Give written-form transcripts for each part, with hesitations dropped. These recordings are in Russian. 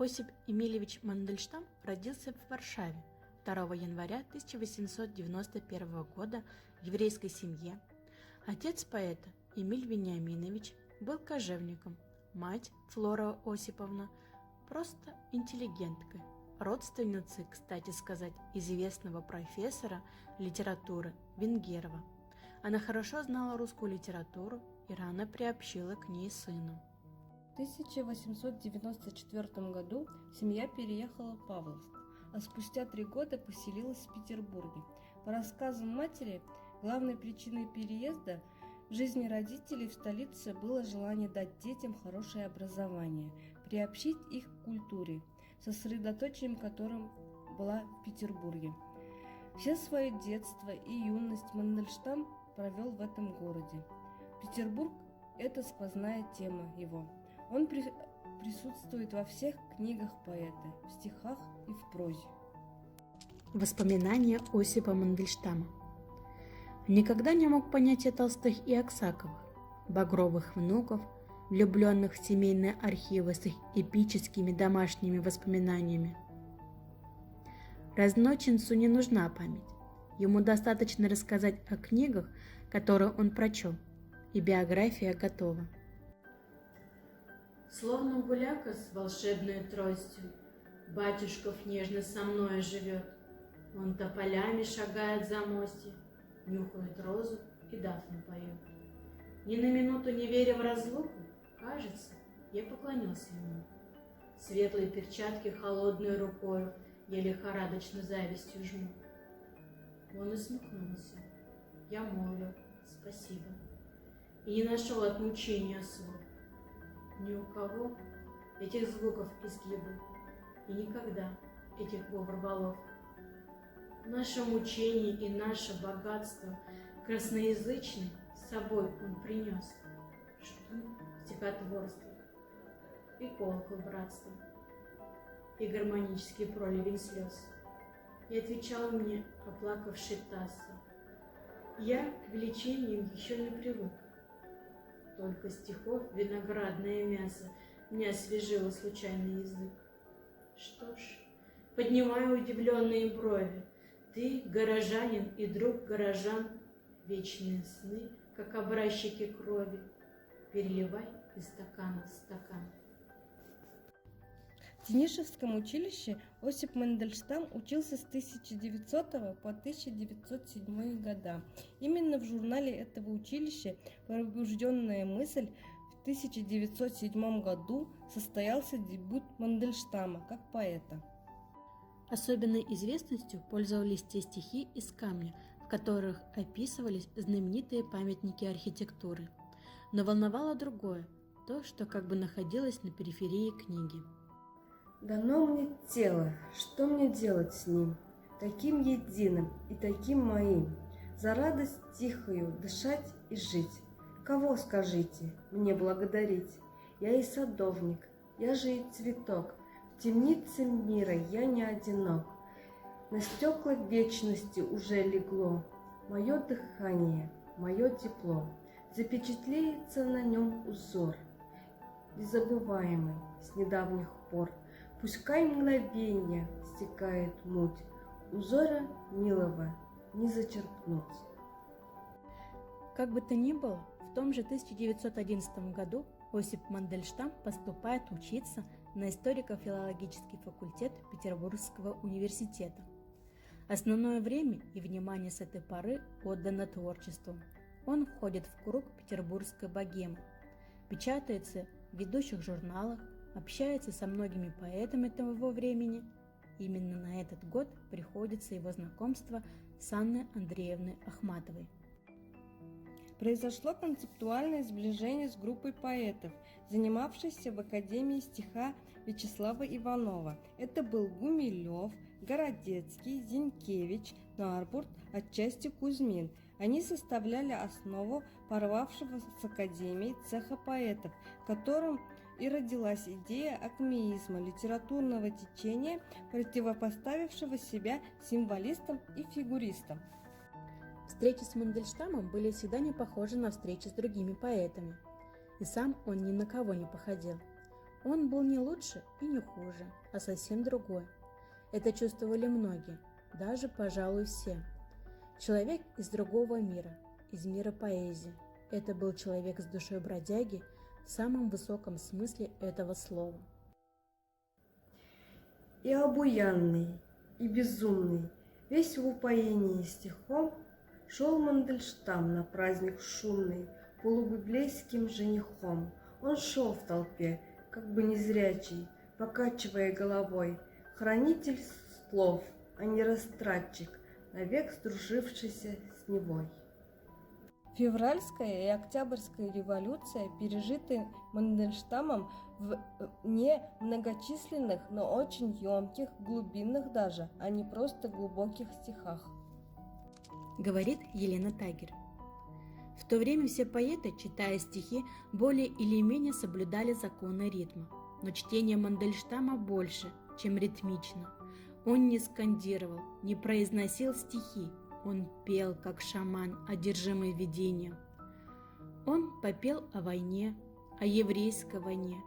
Осип Эмильевич Мандельштам родился в Варшаве 2 января 1891 года в еврейской семье. Отец поэта Эмиль Вениаминович был кожевником, мать Флора Осиповна просто интеллигенткой, родственницей, кстати сказать, известного профессора литературы Венгерова. Она хорошо знала русскую литературу и рано приобщила к ней сына. В 1894 году семья переехала в Павловск, а спустя 3 года поселилась в Петербурге. По рассказам матери, главной причиной переезда в жизни родителей в столице было желание дать детям хорошее образование, приобщить их к культуре, сосредоточием которым была в Петербурге. Все свое детство и юность Мандельштам провел в этом городе. Петербург – это сквозная тема его. Он присутствует во всех книгах поэта, в стихах и в прозе. Воспоминания Осипа Мандельштама. Никогда не мог понять я Толстых и Аксаковых, багровых внуков, влюбленных в семейные архивы с их эпическими домашними воспоминаниями. Разночинцу не нужна память. Ему достаточно рассказать о книгах, которые он прочел, и биография готова. Словно гуляка с волшебной тростью, батюшков нежно со мной живет. Он тополями шагает за мостье, нюхает розу и дафну поет. Ни на минуту не веря в разлуку, кажется, я поклонился ему. Светлые перчатки холодной рукою я лихорадочно завистью жму. Он усмехнулся. Я молвил спасибо и не нашел от мучения слов. Ни у кого этих звуков изгибов и никогда этих говор Наше мучение и наше богатство красноязычный с собой он принес. Штун стихотворства и колокол братства, и гармонический проливень слез. И отвечал мне оплакавший Тасса: я к величениям еще не привык. Только стихов виноградное мясо мне освежило случайный язык. Что ж, поднимаю удивленные брови. Ты, горожанин и друг горожан, вечные сны, как образчики крови, переливай из стакана в стакан. В Тенишевском училище Осип Мандельштам учился с 1900 по 1907 года. Именно в журнале этого училища «Пробужденная мысль» в 1907 году состоялся дебют Мандельштама как поэта. Особенной известностью пользовались те стихи из камня, в которых описывались знаменитые памятники архитектуры. Но волновало другое, то, что как бы находилось на периферии книги. Дано мне тело, что мне делать с ним, таким единым и таким моим, за радость тихою дышать и жить. Кого, скажите, мне благодарить? Я и садовник, я же и цветок, в темнице мира я не одинок. На стекла вечности уже легло мое дыхание, мое тепло, запечатлеется на нем узор, незабываемый с недавних пор. Пускай мгновенья стекает муть, узора милого не зачерпнуть. Как бы то ни было, в том же 1911 году Осип Мандельштам поступает учиться на историко-филологический факультет Петербургского университета. Основное время и внимание с этой поры отдано творчеству. Он входит в круг петербургской богемы, печатается в ведущих журналах, общается со многими поэтами того времени. Именно на этот год приходится его знакомство с Анной Андреевной Ахматовой. Произошло концептуальное сближение с группой поэтов, занимавшейся в Академии стиха Вячеслава Иванова. Это был Гумилев, Городецкий, Зинкевич, Нарбурт, отчасти Кузьмин. Они составляли основу порвавшего с Академией цеха поэтов, в котором и родилась идея акмеизма, литературного течения, противопоставившего себя символистам и фигуристам. Встречи с Мандельштамом были всегда не похожи на встречи с другими поэтами, и сам он ни на кого не походил. Он был не лучше и не хуже, а совсем другой. Это чувствовали многие, даже, пожалуй, все. Человек из другого мира, из мира поэзии. Это был человек с душой бродяги в самом высоком смысле этого слова. И обуянный, и безумный, весь в упоении стихом, шел Мандельштам на праздник шумный, полубиблейским женихом. Он шел в толпе, как бы незрячий, покачивая головой, хранитель слов, а не растратчик, навек сдружившийся с Невой. Февральская и Октябрьская революция пережиты Мандельштамом в не многочисленных, но очень емких, глубинных даже, а не просто глубоких стихах. Говорит Елена Тагер. В то время все поэты, читая стихи, более или менее соблюдали законы ритма, но чтение Мандельштама больше, чем ритмично. Он не скандировал, не произносил стихи, он пел, как шаман, одержимый видением. Он попел о войне, о еврейской войне,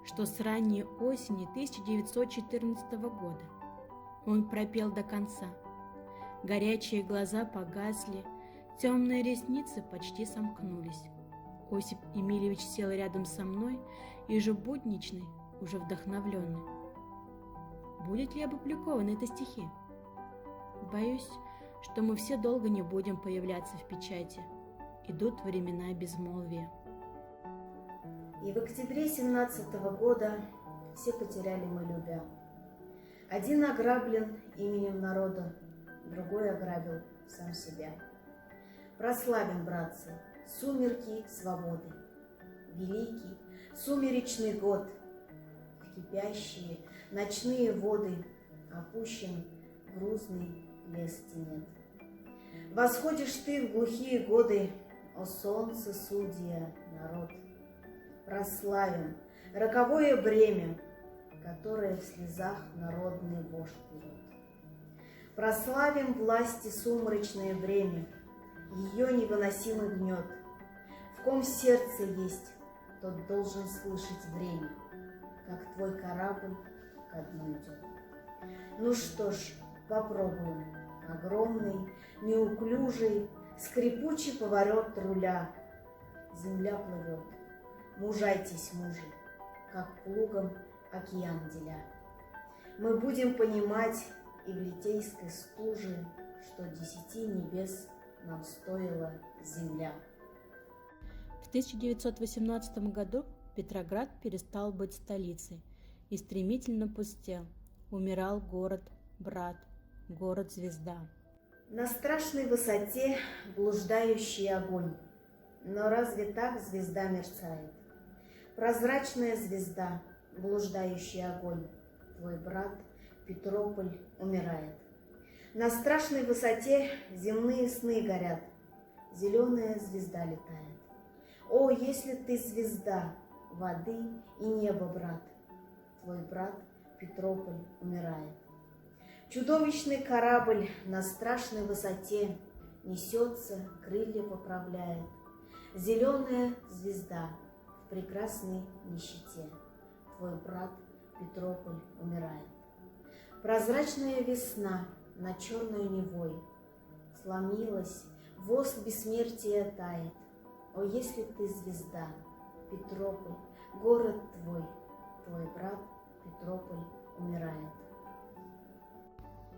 что с ранней осени 1914 года. Он пропел до конца. Горячие глаза погасли, темные ресницы почти сомкнулись. Осип Емельевич сел рядом со мной, и же будничный, уже вдохновленный. Будет ли опубликованы эти стихи? Боюсь, что мы все долго не будем появляться в печати. Идут времена безмолвия. И в октябре 17-го года все потеряли мы любя. Один ограблен именем народа, другой ограбил сам себя. Прославим, братцы, сумерки свободы, великий сумеречный год. В кипящие ночные воды опущен грузный лес тенет. Восходишь ты в глухие годы, о солнце, судья, народ. Прославим роковое бремя, которое в слезах народный вождь берет. Прославим власти сумрачное бремя, ее невыносимый гнет. В ком сердце есть, тот должен слышать время, как твой корабль ко дну идет. Ну что ж, попробуем. Огромный, неуклюжий, скрипучий поворот руля. Земля плывет. Мужайтесь, мужи, как плугом океан деля. Мы будем понимать и в литейской стуже, что 10 небес нам стоила земля. В 1918 году Петроград перестал быть столицей и стремительно пустел. Умирал город-брат, город-звезда. На страшной высоте блуждающий огонь. Но разве так звезда мерцает? Прозрачная звезда, блуждающий огонь. Твой брат Петрополь умирает. На страшной высоте земные сны горят. Зеленая звезда летает. О, если ты звезда воды и неба, брат, твой брат Петрополь умирает. Чудовищный корабль на страшной высоте несется, крылья поправляет. Зеленая звезда в прекрасной нищете. Твой брат Петрополь умирает. Прозрачная весна над черной Невой сломилась, воск бессмертия тает. О, если ты звезда, Петрополь, город твой, твой брат Петрополь умирает.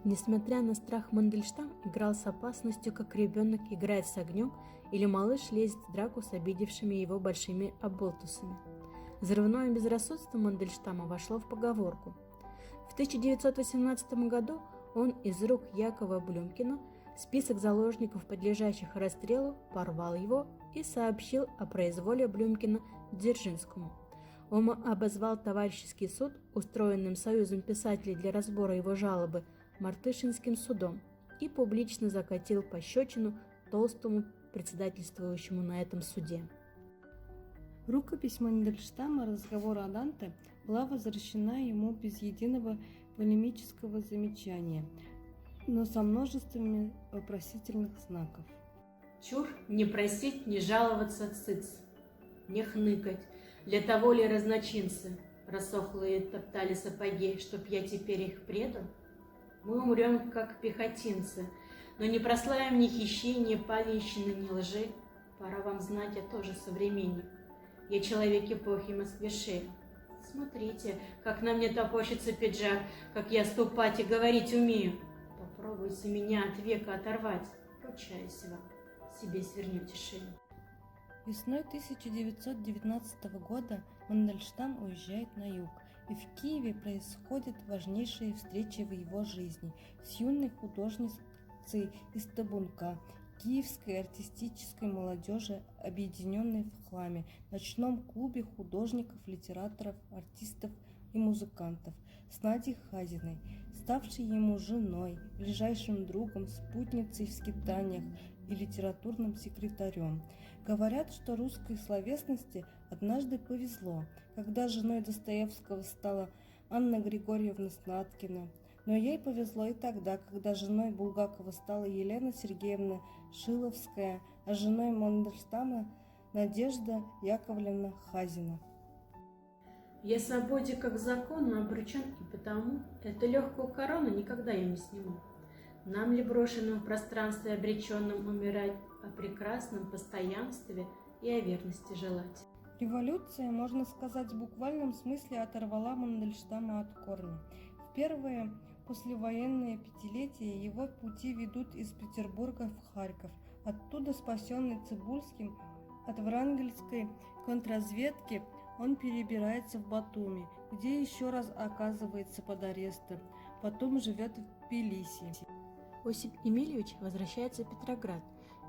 Несмотря на страх, Мандельштам играл с опасностью, как ребенок играет с огнем или малыш лезет в драку с обидевшими его большими оболтусами. Взрывное безрассудство Мандельштама вошло в поговорку. В 1918 году он из рук Якова Блюмкина список заложников, подлежащих расстрелу, порвал его и сообщил о произволе Блюмкина Дзержинскому. Он обозвал товарищеский суд, устроенным Союзом писателей для разбора его жалобы, Мартышинским судом и публично закатил пощечину толстому председательствующему на этом суде. Рукопись Мандельштама «Разговор о Данте» была возвращена ему без единого полемического замечания, но со множествами вопросительных знаков. Чур не просить, не жаловаться, цыц, не хныкать, для того ли разночинцы, просохлые топтали сапоги, чтоб я теперь их предал? Мы умрем, как пехотинцы, но не прославим ни хищения, паленщины, ни лжи. Пора вам знать, я тоже современник. Я человек эпохи Москвишей. Смотрите, как на мне топочется пиджак, как я ступать и говорить умею. Попробуйте меня от века оторвать, ручаюсь вам, себе свернете шею. Весной 1919 года Мандельштам уезжает на юг, и в Киеве происходят важнейшие встречи в его жизни с юной художницей из Табунка, киевской артистической молодежи, объединенной в хламе, ночном клубе художников, литераторов, артистов и музыкантов, с Надей Хазиной, ставшей ему женой, ближайшим другом, спутницей в скитаниях и литературным секретарем. Говорят, что русской словесности однажды повезло, когда женой Достоевского стала Анна Григорьевна Снаткина. Но ей повезло и тогда, когда женой Булгакова стала Елена Сергеевна Шиловская, а женой Мандельштама Надежда Яковлевна Хазина. Я свободе как закону обручен, и потому эту легкую корону никогда я не сниму. Нам ли брошенным в пространстве обреченным умирать, о прекрасном постоянстве и о верности желать? Революция, можно сказать, в буквальном смысле оторвала Мандельштама от корня. В первые послевоенные пятилетия его пути ведут из Петербурга в Харьков. Оттуда, спасенный Цибульским от врангельской контрразведки, он перебирается в Батуми, где еще раз оказывается под арестом. Потом живет в Тбилиси. Осип Емельевич возвращается в Петроград.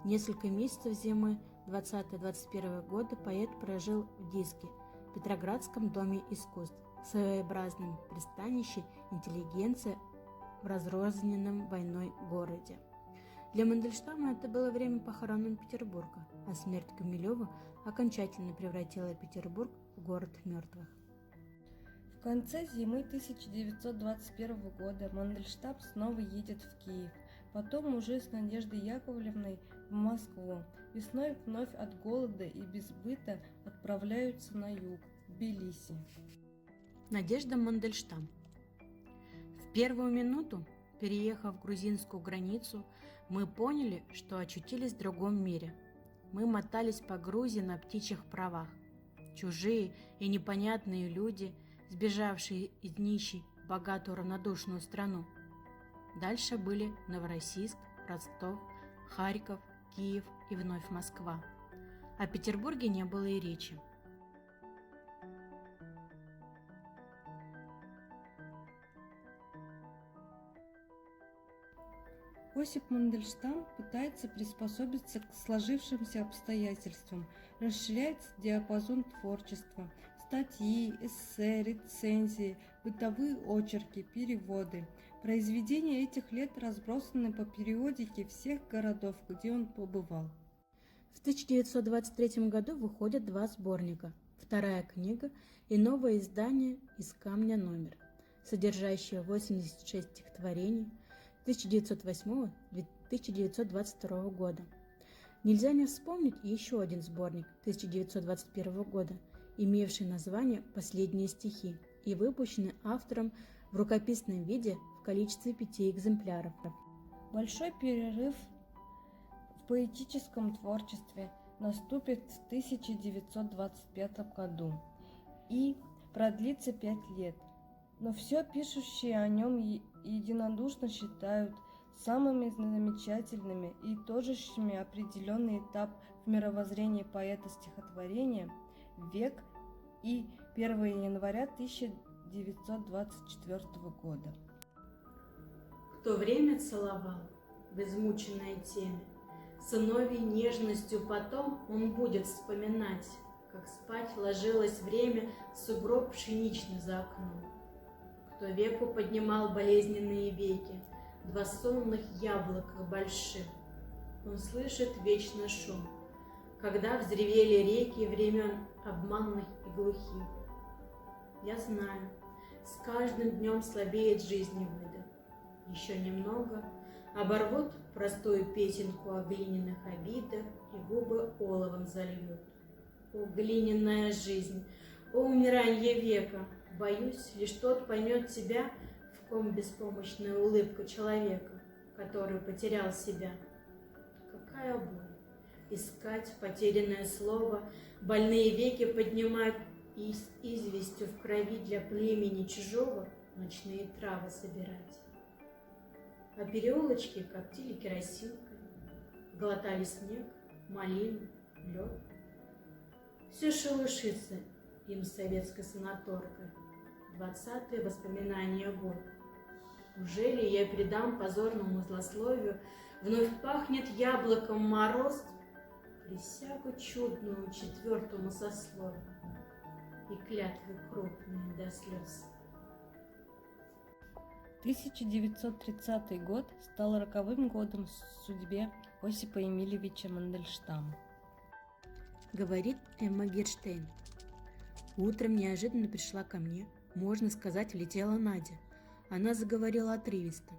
Несколько месяцев зимы 20-21 года поэт прожил в Диске, Петроградском доме искусств, своеобразном пристанище интеллигенции в разрозненном войной городе. Для Мандельштама это было время похорон Петербурга, а смерть Гумилева окончательно превратила Петербург в город мертвых. В конце зимы 1921 года Мандельштам снова едет в Киев, потом уже с Надеждой Яковлевной в Москву. Весной вновь от голода и безбыта отправляются на юг, в Тбилиси. Надежда Мандельштам. В первую минуту, переехав грузинскую границу, мы поняли, что очутились в другом мире. Мы мотались по Грузии на птичьих правах. Чужие и непонятные люди, сбежавшие из нищей в богатую равнодушную страну. Дальше были Новороссийск, Ростов, Харьков, Киев и вновь Москва. О Петербурге не было и речи. Осип Мандельштам пытается приспособиться к сложившимся обстоятельствам, расширяет диапазон творчества, статьи, эссе, рецензии, бытовые очерки, переводы. Произведения этих лет разбросаны по периодике всех городов, где он побывал. В 1923 году выходят 2 сборника, вторая книга и новое издание «Из камня номер», содержащее 86 стихотворений 1908-1922 года. Нельзя не вспомнить еще один сборник 1921 года, имевший название «Последние стихи» и выпущенный автором в рукописном виде в количестве 5 экземпляров. Большой перерыв в поэтическом творчестве наступит в 1925 году и продлится 5 лет. Но все пишущие о нем единодушно считают самыми замечательными и тожащими определенный этап в мировоззрении поэта стихотворения «Век» и 1 января 1924 года. Кто время целовал в измученной теме, сыновей нежностью потом он будет вспоминать, как спать ложилось время в сугроб пшеничный за окном. Кто веку поднимал болезненные веки, 2 сонных яблока больших, он слышит вечно шум, когда взревели реки времен обманных и глухих. Я знаю, с каждым днем слабеет жизни выдох. Еще немного оборвут простую песенку о глиняных обидах и губы оловом зальют. О, глиняная жизнь, о, умиранье века, Боюсь, лишь тот поймет тебя, в ком беспомощная улыбка человека, который потерял себя. Какая боль! Искать потерянное слово, больные веки поднимать и с известью в крови для племени чужого ночные травы собирать. А переулочки коптили керосинкой, глотали снег, малину, лед. Все шелушится им советской санаторкой, 20-е воспоминания год. Ужели я предам позорному злословию, вновь пахнет яблоком мороз, присягу чудную 4-му сословию и клятвы крупные до слез. 1930 год стал роковым годом в судьбе Осипа Емельевича Мандельштама. Говорит Эмма Герштейн. Утром неожиданно пришла ко мне, можно сказать, влетела Надя. Она заговорила отрывисто.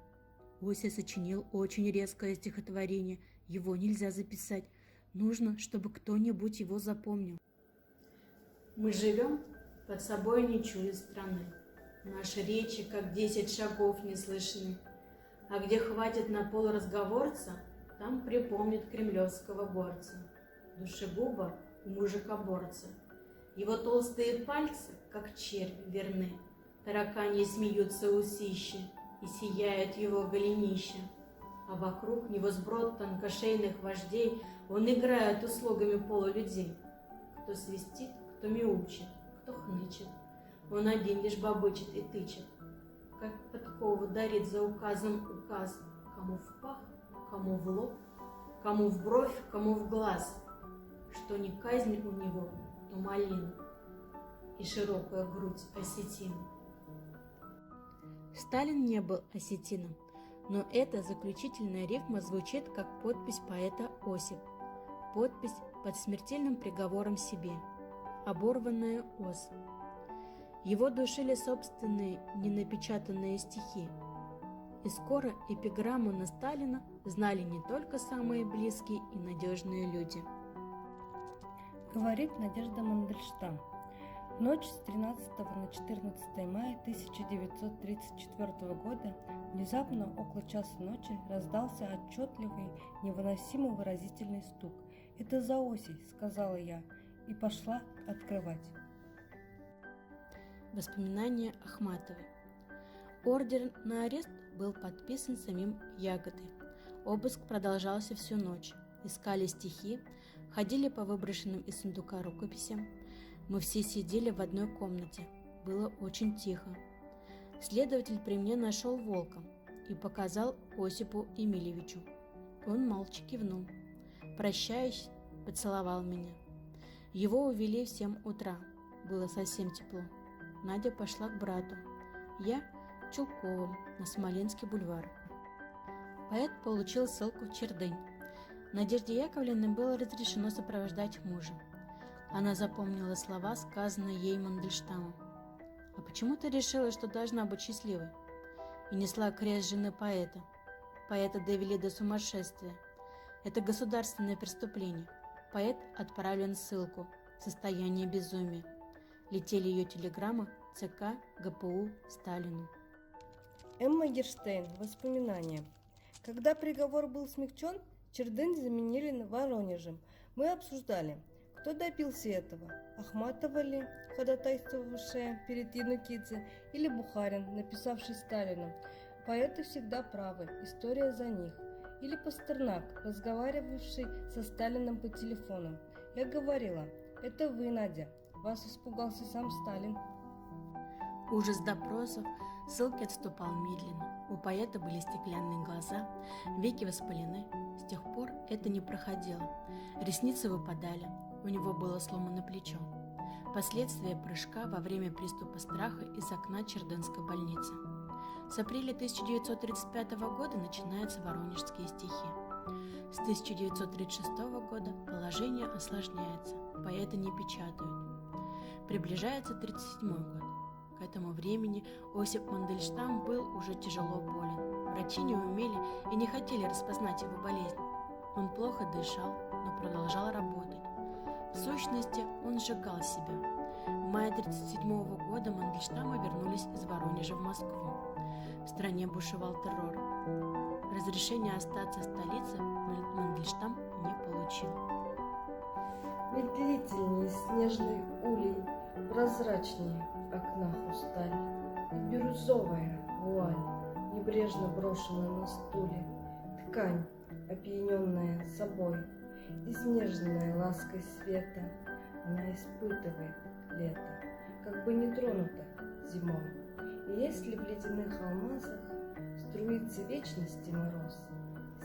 Ося сочинил очень резкое стихотворение, его нельзя записать. Нужно, чтобы кто-нибудь его запомнил. Мы живем под собой не чуя страны. Наши речи, как 10 шагов, не слышны. А где хватит на пол разговорца, там припомнит кремлевского горца, душегуба и мужикоборца. Его толстые пальцы, как червь, верны. Тараканьи смеются усищи, и сияют его голенища. А вокруг него сброд тонкошейных вождей, он играет услугами полулюдей. Кто свистит, кто мяучит, кто хнычет, он один лишь бабычет и тычет. Как подкову дарит за указом указ, кому в пах, кому в лоб, кому в бровь, кому в глаз. Что не казнь у него, то малина и широкая грудь осетина. Сталин не был осетином, но эта заключительная рифма звучит как подпись поэта Осип. Подпись под смертельным приговором себе. Оборванная ос. Его душили собственные ненапечатанные стихи. И скоро эпиграмму на Сталина знали не только самые близкие и надежные люди. Говорит Надежда Мандельштам. В ночь с 13 на 14 мая 1934 года внезапно около часа ночи раздался отчетливый, невыносимо выразительный стук. «Это за Осей», — сказала я, и пошла открывать. Воспоминания Ахматовой. Ордер на арест был подписан самим Ягодой. Обыск продолжался всю ночь. Искали стихи, ходили по выброшенным из сундука рукописям. Мы все сидели в одной комнате. Было очень тихо. Следователь при мне нашел волка и показал Осипу Емельевичу. Он молча кивнул. Прощаясь, поцеловал меня. Его увели в 7 утра. Было совсем тепло. Надя пошла к брату. Я к Чулковым на Смоленский бульвар. Поэт получил ссылку в Чердынь. Надежде Яковлевне было разрешено сопровождать мужа. Она запомнила слова, сказанные ей Мандельштамом. «А почему ты решила, что должна быть счастливой?» И несла крест жены поэта. Поэта довели до сумасшествия. Это государственное преступление. Поэт отправлен в ссылку. Состояние безумия. Летели ее телеграммы ЦК ГПУ Сталину. Эмма Герштейн. Воспоминания. Когда приговор был смягчен, Чердынь заменили Воронежем. Мы обсуждали, кто добился этого. Ахматова ли, ходатайствовавшая перед Янукидзе, или Бухарин, написавший Сталину. Поэты всегда правы, история за них. Или Пастернак, разговаривавший со Сталиным по телефону. Я говорила, это вы, Надя, вас испугался сам Сталин. Ужас допросов, ссылки отступал медленно. У поэта были стеклянные глаза, веки воспалены. С тех пор это не проходило. Ресницы выпадали, у него было сломано плечо. Последствия прыжка во время приступа страха из окна Чердынской больницы. С апреля 1935 года начинаются воронежские стихи. С 1936 года положение осложняется, поэты не печатают. Приближается 1937 год. К этому времени Осип Мандельштам был уже тяжело болен. Врачи не умели и не хотели распознать его болезнь. Он плохо дышал, но продолжал работать. В сущности, он сжигал себя. В мае 1937 года Мандельштамы вернулись из Воронежа в Москву. В стране бушевал террор. Разрешения остаться в столице Мандельштам не получил. Медлительнее снежный улей, прозрачнее окна хрусталь, и бирюзовая вуаль, небрежно брошенная на стуле, ткань, опьяненная собой, изнеженная лаской света, она испытывает лето, как бы не тронута зимой. И если в ледяных алмазах струится вечности мороз,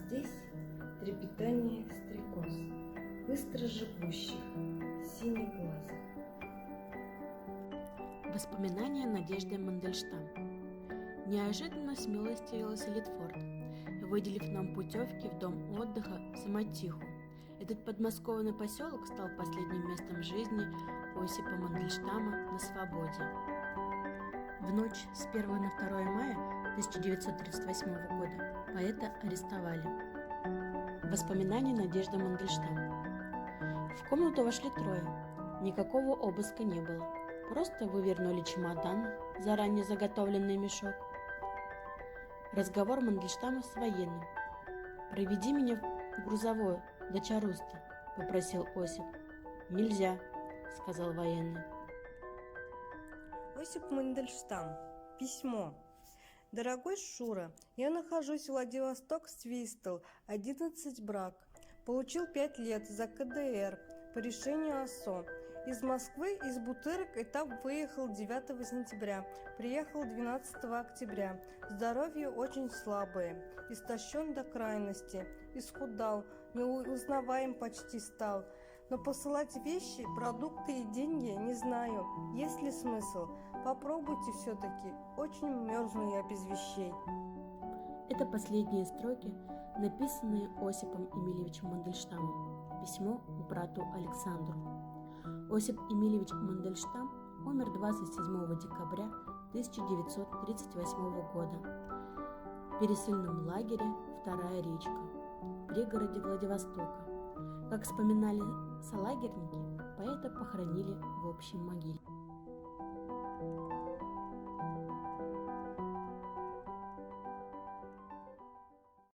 здесь трепетание стрекоз, быстро живущих, синеглазых. Воспоминания Надежды Мандельштам. Неожиданно смилостивился Литфорд, выделив нам путевки в дом отдыха в Самотиху. Этот подмосковный поселок стал последним местом жизни Осипа Мандельштама на свободе. В ночь с 1 на 2 мая 1938 года поэта арестовали. Воспоминания Надежды Мандельштам. В комнату вошли трое. Никакого обыска не было. Просто вывернули чемодан, заранее заготовленный мешок. Разговор Мандельштама с военным. «Проведи меня в грузовое, до Чаруста», — попросил Осип. «Нельзя», — сказал военный. Осип Мандельштам. Письмо. Дорогой Шура, я нахожусь в Владивосток-Свистл, 11 брак. Получил 5 лет за КДР по решению ОСО. Из Москвы, из Бутырок этап выехал 9 сентября, приехал 12 октября. Здоровье очень слабое, истощен до крайности, исхудал, неузнаваем почти стал. Но посылать вещи, продукты и деньги не знаю, есть ли смысл. Попробуйте все-таки, очень мерзну я без вещей. Это последние строки, написанные Осипом Эмильевичем Мандельштамом. Письмо к брату Александру. Осип Эмильевич Мандельштам умер 27 декабря 1938 года в пересыльном лагере «Вторая речка» в пригороде Владивостока. Как вспоминали солагерники, поэта похоронили в общей могиле.